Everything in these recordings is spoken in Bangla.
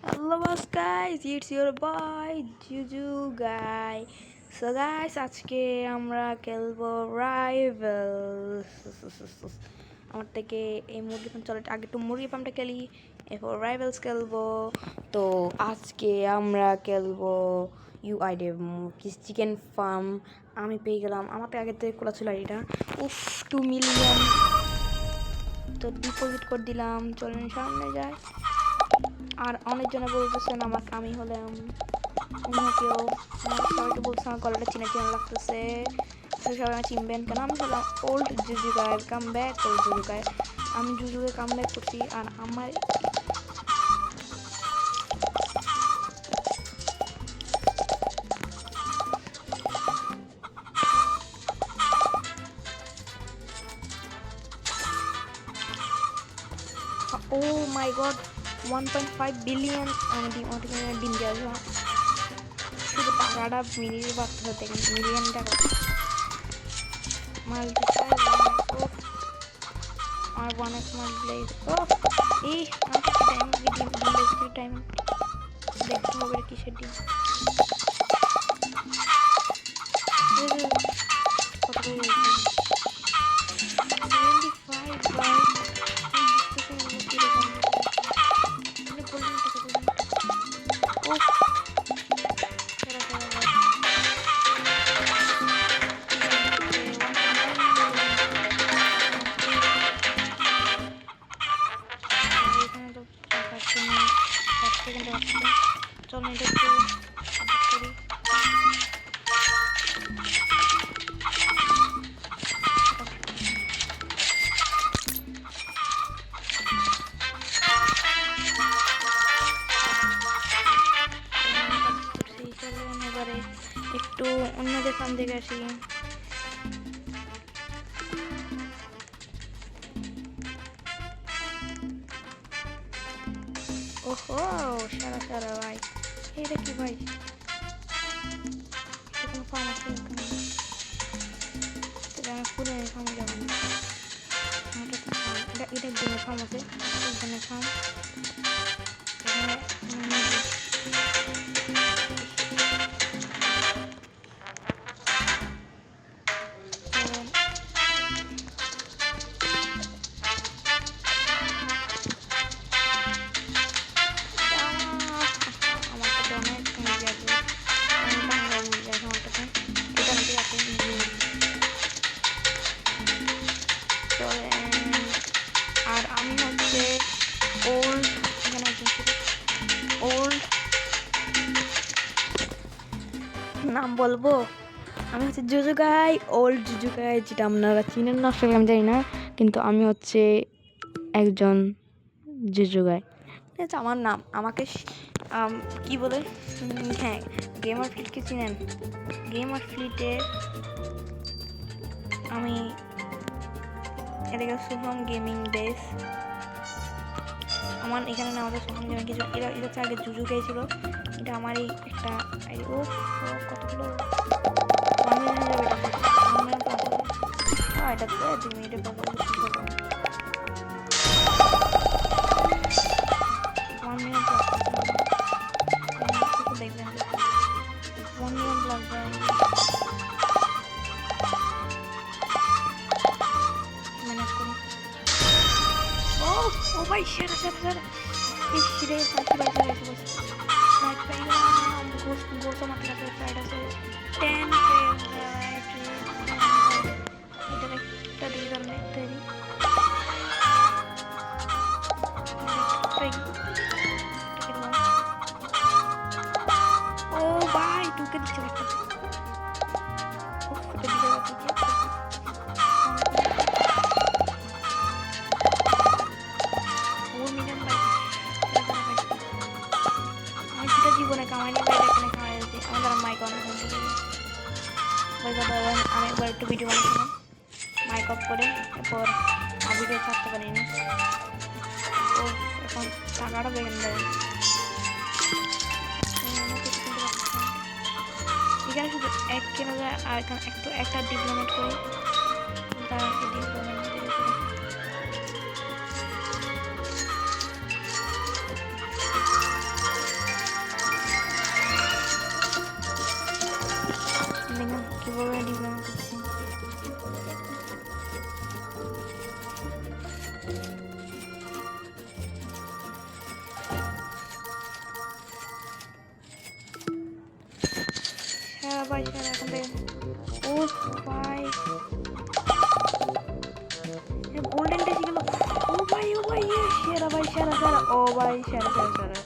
Hello guys, it's your boy Juju guy. So guys, আজকে আমরা খেলবো রাইভেলস। আমার থেকে এই মুরগি ফার্ম চলে আগে একটু মুরগি ফার্মটা খেলি, এরপর রাইভেলস খেলবো। তো আজকে আমরা খেলবো ইউআইডি চিকেন ফার্ম। আমি পেয়ে গেলাম, আমার তো আগে থেকে খোলা ছিল এটা। 2 মিলিয়ন তো ডিপোজিট করে দিলাম। চলেন সামনে যাই। আর অনেকজনে বলতেছেন আমাকে আমি হলাম অন্য কেউ, সবাইকে বলছে আমার গলাটা চিনা চিনা লাগতেছে, সবাই আমার চিনবেন কেন। আমি হলাম ওল্ড জুজু গাই, কাম ব্যাক ওল্ড জুজু গাই। আমি জুজুকে কাম ব্যাক করছি। আর আমার ও মাই গড 1.5 বিলিয়ন ডিম দেওয়া, শুধু টাকাটা মিলিয়ে বাড়তে হতে মিলিয়ন টাকা মাল্টিপ্লাই আর 1x মাল্টিপ্লাই। ও এই টাইম দেখতে হবে কিসের ডিম। চলো এটা একটু করি। এবারে একটু অন্যদের ফার্ম দেখে আসি। ওহো সারা সারা ভাই, এটা কি ভাই? কোনো ফার্ম আছে এখানে? আমি পুরো ফার্মে যাবো না। এটা গেমের ফার্ম আছে, গেমের ফার্ম। আর আমি হচ্ছে ওল্ড, এখানে একজন ছিল ওল্ড, নাম বলবো? আমি হচ্ছে জুজু গাই, ওল্ড জুজু গাই, যেটা আপনারা চিনেন না আসলে আমি জানি না, কিন্তু আমি হচ্ছে একজন জুজু গাই। ঠিক আছে, আমার নাম আমাকে কি বলে, হ্যাঁ গেমার ফ্লিটকে চিনেন? গেমার ফ্লিটে আমি এটাকে শুভম গেমিং বেস, আমার এখানে না আমাদের শুভম গেমিং কিছু, এটা এটা হচ্ছে আগে জুজু গেছিল, এটা আমারই একটা ও কতগুলো এটা তুমি এটা দেখবেন 1 মিলিয়ন লাগবে। ম্যানেজ করি। ও ভাই সেরা সেরা সেরা, এই সিরে পাখি বাইরে এসে বসে লাইক পাইলাম। গোস আমার কাছে ফ্রাইড আছে 10 এটা একটা দিয়ে দাম তৈরি। ও ভাই তোকে দিচ্ছে একটা জীবনে কামাইনি বাইরে এখানে কামাই যাচ্ছি আমাদের মাইক অন আমি একবার একটু ভিডিও বানিয়েছিলাম মাইক অফ করে, এরপর ভিডিও ছাড়তে পারিনি। তো এখন টাকাটা বেগেন দেয় এখানে শুধু এক কেনা যায়। আর এখানে একটু একটা ডিপ্লোমেট করি, তার ডিপ্লোমেট ভাই সেরা এখন দেখেন। ও ভাই গোল্ডেন ডেসি গেল। ও ভাই সেরা ভাই সেরা সেরা। ও ভাই সেরা সেরা সেরা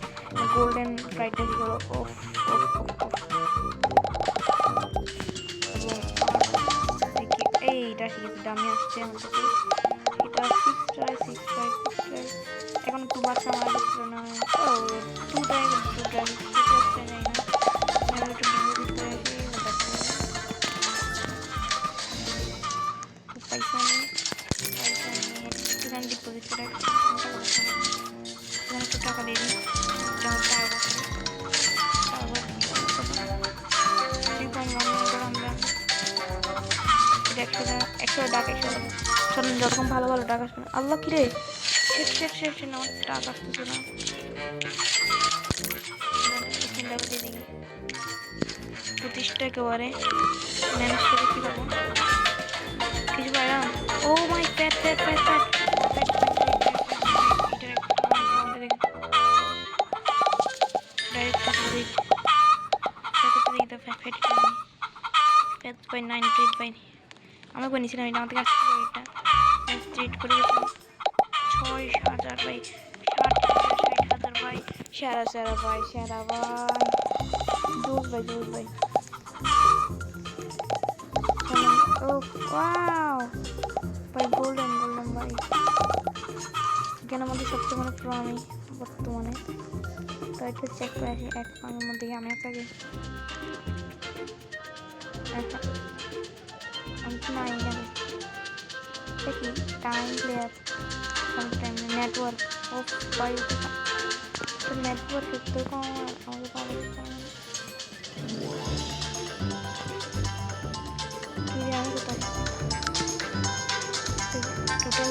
গোল্ডেন ফ্রাইড ডেসি গেল। ওফ এইটা শিখেছি দামি আসছে আমার কাছে। এটা 6 ট্রাই এখন একটু বাচ্চা আমার দিচ্ছিল না। ও 2 ট্রাই নেই না একটু ডিমে দিতে পয়সা নিয়ে ডিপোজিট করে একটু টাকা দিয়ে দিই। যতক্ষণ ভালো ভালো টাকা আসবে আল্লাহ কিরে শেষ আমার টাকা আসতেছে না। 25 একেবারে ম্যানেজ করে কি করবো কিছু পাইলাম। ও মাই প্যাট আমি করে নিয়েছিলাম এটা আমাদের কাছে স্ট্রিট করে গেছিলাম 6,000 ভাই 60,000 ভাই সেরা ভাই জোস ভাই ও ওয়াও ভাই গোল্ডেন ভাই এখানে আমাদের সবচেয়ে মানে প্রো আমি বর্তমানে তো এটা চেক করে আসি এক পাঙের মধ্যে আমি আপনাকে আমি তো নাই এখানে দেখি টাইম প্লেয়ার সামটাইম নেটওয়ার্ক ও ভাই তো নেটওয়ার্ক একটু কম আমাদের পাওয়া টোটাল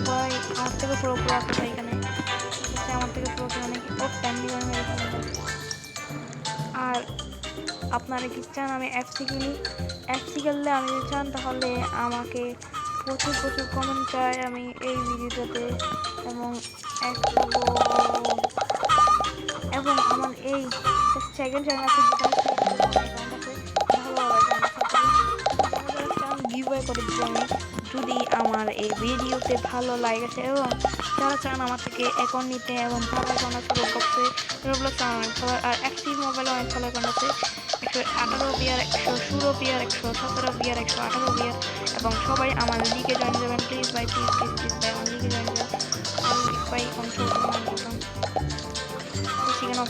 ভাই আমার থেকে পুরো আছে ভাই এখানে আমার থেকে পুরো অনেক টাইম নিয়ে আর আপনারা কি চান আমি এফসি কিনি এফসি খেললে আমি যদি চান তাহলে আমাকে প্রচুর কমেন্ট চাই আমি এই ভিডিওটাতে এবং আমার এই সেকেন্ড চ্যানেল আছে গিভওয়ে করে দিব আমি যদি আমার এই ভিডিওতে ভালো লাইক আছে এবং যারা চান আমার থেকে অ্যাকাউন্ট নিতে এবং ভালো অ্যাকাউন্ট আছে রোবলক্স সবার আর অ্যাক্টিভ মোবাইলে অনেক ভালো অ্যাকাউন্ট আছে 118 বিয়ার 116 বিয়ার 117 বিয়ার 118 বিয়ার এবং সবাই আমার লিগে জয়েন করবেন প্লিজ ভাই প্লিজ ভাই আমার লিগে জয়েন করবেন ভাই কন্ট্রোল করতাম সেখানে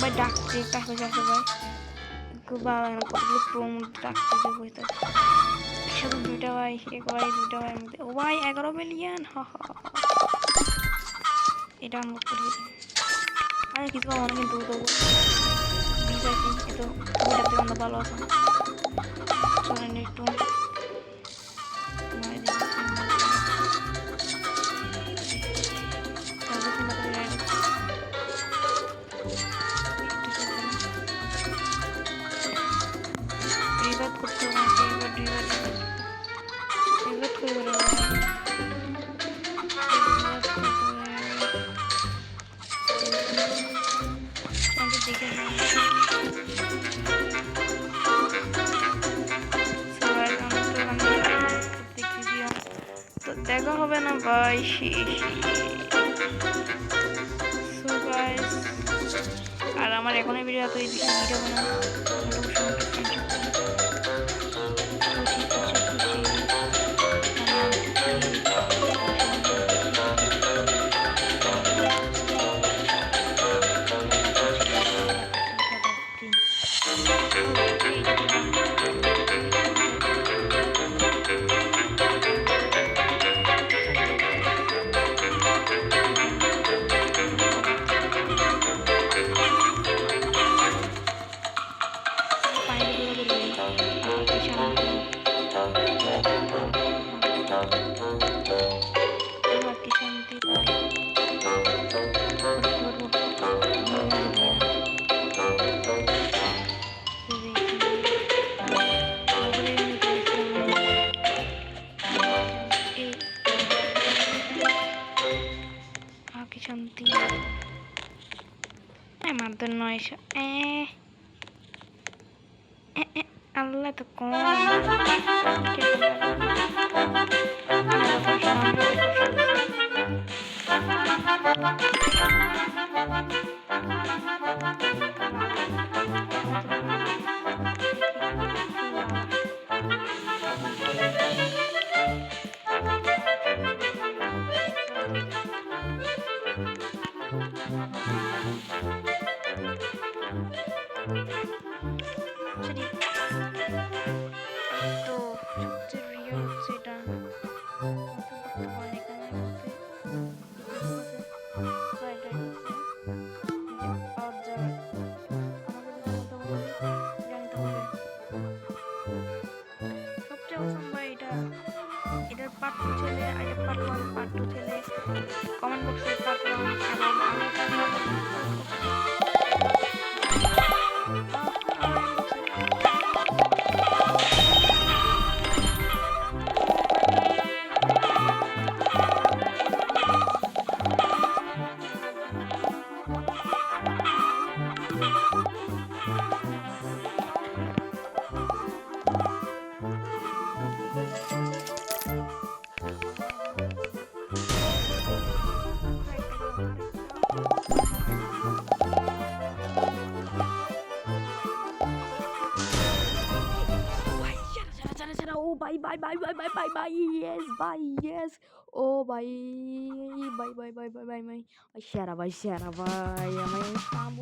ভাই ডাকছে টাকা যাচ্ছে ভাই কতগুলো প্রোম ডাকছে যে বইতে শুধু দুইটা ভাই দুইটা ভাই মধ্যে ও ভাই 11 মিলিয়ন এটা আনলক করে দিই আর কিছু আমার কিন্তু itu udah bilang bakal losan soalnya itu ribet kurang ribet kurang দেখা হবে না ভাই সো গাইস আর আমার এখন এই ভিডিও বেশি ভিডিও বানানো মাত্র 900 আল্লাহ তো কম তো সবচেয়ে রিয়েল হচ্ছে এটা সবচেয়ে অসম ভাই এটার পার্ট 2 ছেলে এটা পার্ট 1 পার্ট 2 ছেলে কমেন্ট বক্সে পার্ট 1 এবং আমি Oh, bye, bye, bye, bye, bye, bye, bye, yes, bye, yes. Oh, bye, bye, bye, bye, bye, bye, bye. Shara, bye, I'm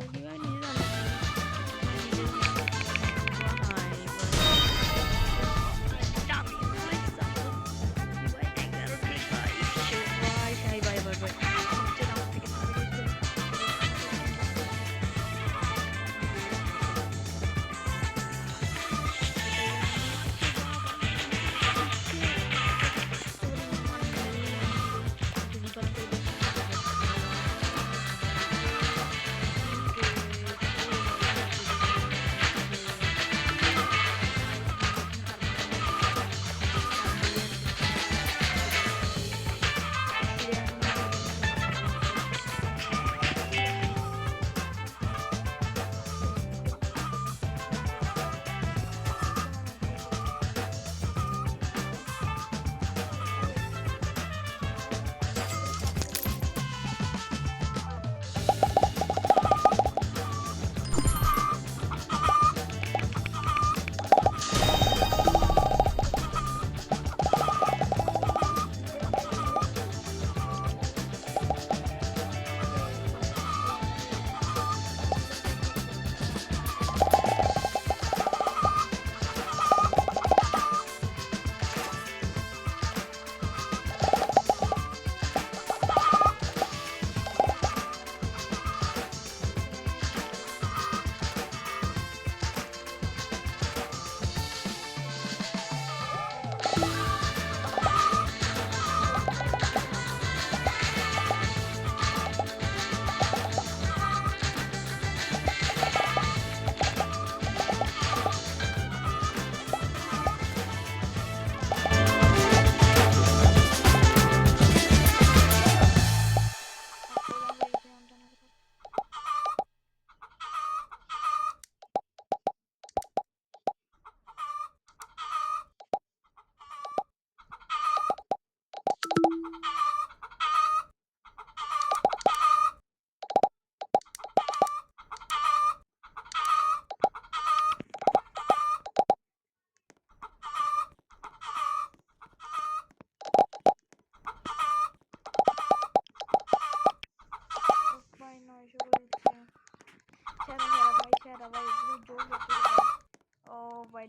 Oh, by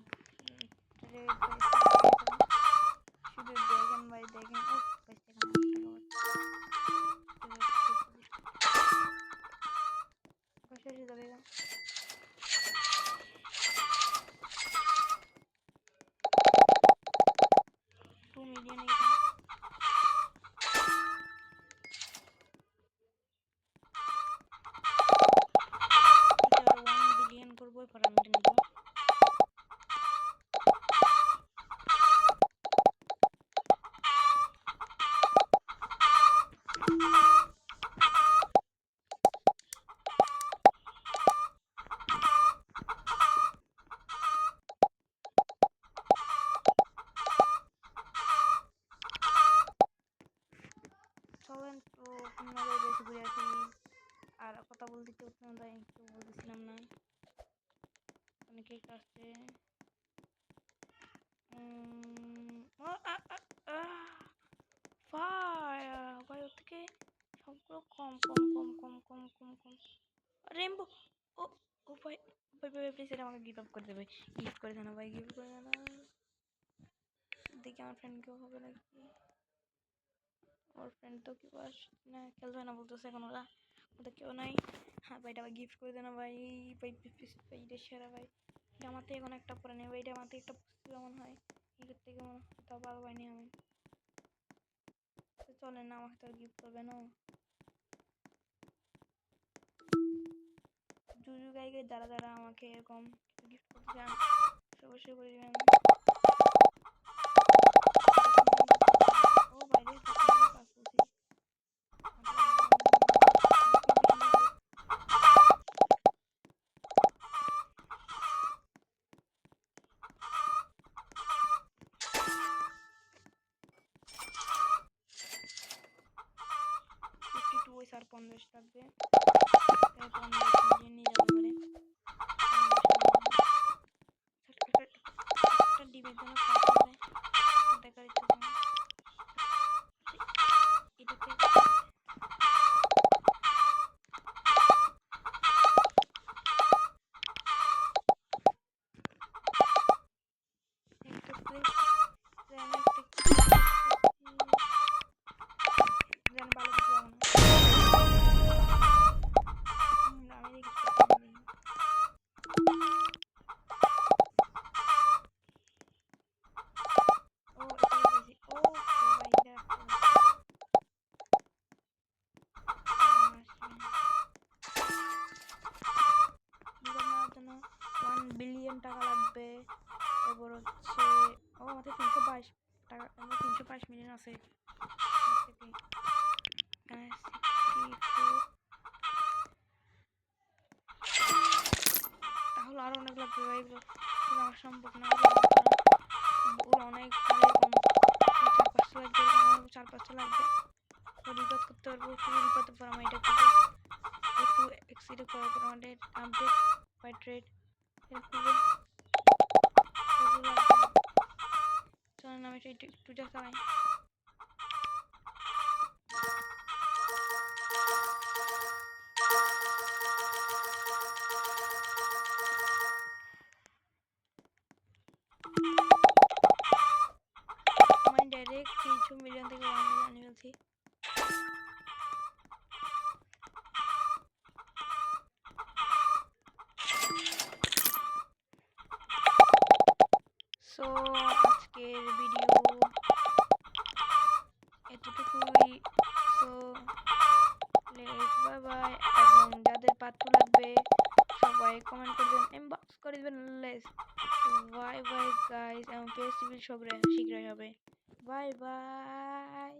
trade by শুধু দেখেন ভাই দেখেন ও পয়সা টাকা যাবে 2 মিলিয়ন এটা 1 বিলিয়ন করবো পরে আমি নিব চলেন তো আপনাদের বেশি ঘুরে আসি। আর কথা বলতে তো তাই একটু বলতেছিলাম না অনেকের কাছে ভাই ওর থেকে সবগুলো কম কম কম কম কম কম কম রেমবো ও ও ভাই ভাই ভাই প্লিজ এটা আমাকে গিভ আপ করে দেবে গিফট করে দেনা ভাই গিফট করে দেনা দেখি আমার ফ্রেন্ড কেউ হবে নাকি ওর ফ্রেন্ড তো কেউ আস না খেলবে না বলতেছে এখন ওরা ওদের কেউ নাই হ্যাঁ ভাই এটা গিফট করে দেনা ভাই ভাই প্লিজ ভাই এটা সেরা ভাই এটা আমার থেকে এখন একটা পরে নেবে এটা আমার থেকে একটা কেমন হয় এটার থেকে মনে হয় তাও ভালো পাইনি আমি তো চলেন না আমাকে তো আর গিফট করবে না জুজু গাইকে যারা যারা আমাকে এরকম কিছু গিফট করতে চান অবশ্যই করে দেবেন ও বাইরে কাজ করছি 52 ওই আর 50 লাগবে তাই 50 নিয়ে যাবো করে একটা ডিমের জন্য কাজ করে দেখার ইচ্ছা করে এটা থেকে একটা প্লেট আমি ভালো কিছু পাবো না আমি দেখি ও এটা পেয়েছি ও ভাই এটা জন্য 1 বিলিয়ন টাকা লাগবে এবার হচ্ছে ও আমাদের 322 টাকা 322 মিলিয়ন আছে তাহলে আরো অনেক লাগবে ভাই এগুলো আমার সম্ভব না ওগুলো অনেক চার পাঁচটা লাগবে রিপোর্ট করতে পারবো রিপোর্টের পর আমি এটা করবো একটু এক্সিড করার পর আমাদের আপডেট হোয়াইট রেড চলেন আমি একটু যা চালাই আমি ডাইরেক্ট 300 মিলিয়ন থেকে 1 মিলিয়ন আনিয়ে ফেলছি সো আজকের ভিডিও এতটুকুই সো বাই বাই এবং যাদের পার্ট 2 লাগবে সবাই কমেন্ট করবেন ইনবক্স করে দিবেন লেস বাই বাই গাইস এবং পেজ টিভি শীঘ্রই হবে বাই বাই